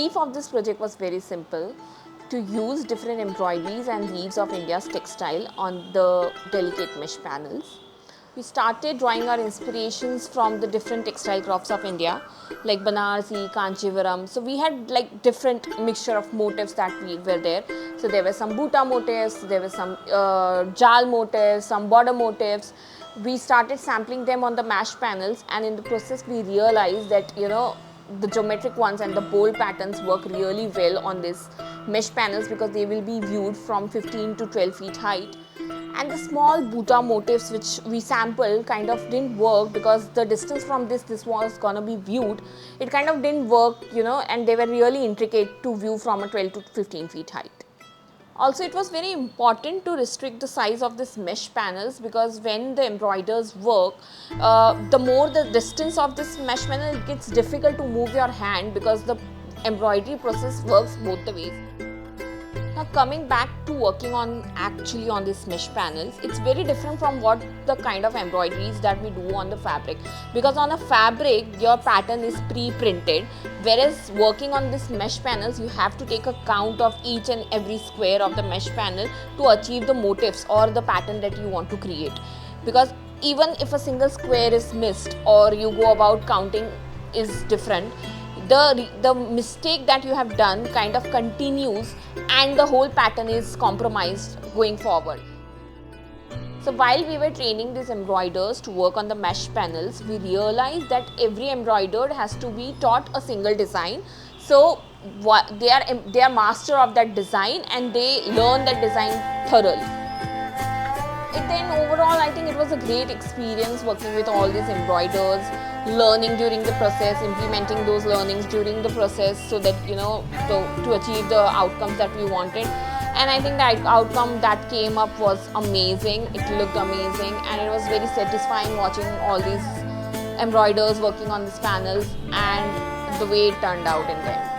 brief of this project was very simple: to use different embroideries and weaves of India's textile on the delicate mesh panels. We started drawing our inspirations from the different textile crafts of India, like Banarsi, Kanchivaram. So we had like different mixture of motifs that were there. So there were some Bhuta motifs, there were some Jal motifs, some border motifs. We started sampling them on the mesh panels, and in the process we realized that, you know, the geometric ones and the bold patterns work really well on this mesh panels because they will be viewed from 15 to 12 feet height. And the small Bhuta motifs which we sampled kind of didn't work because the distance from this was gonna be viewed. It kind of didn't work, you know, and they were really intricate to view from a 12 to 15 feet height. Also, it was very important to restrict the size of this mesh panels because when the embroiders work, the more the distance of this mesh panel, it gets difficult to move your hand because the embroidery process works both the ways. Now coming back to working on these mesh panels, it's very different from what the kind of embroideries that we do on the fabric, because on a fabric your pattern is pre-printed, whereas working on this mesh panels you have to take a count of each and every square of the mesh panel to achieve the motifs or the pattern that you want to create. Because even if a single square is missed or you go about counting is different, the mistake that you have done kind of continues and the whole pattern is compromised going forward. So while we were training these embroiders to work on the mesh panels, we realized that every embroider has to be taught a single design. So they are master of that design and they learn that design thoroughly. Then overall, I think it was a great experience working with all these embroiders, learning during the process, implementing those learnings during the process so that, you know, to achieve the outcomes that we wanted. And I think the outcome that came up was amazing. It looked amazing and it was very satisfying watching all these embroiders working on these panels and the way it turned out in the end.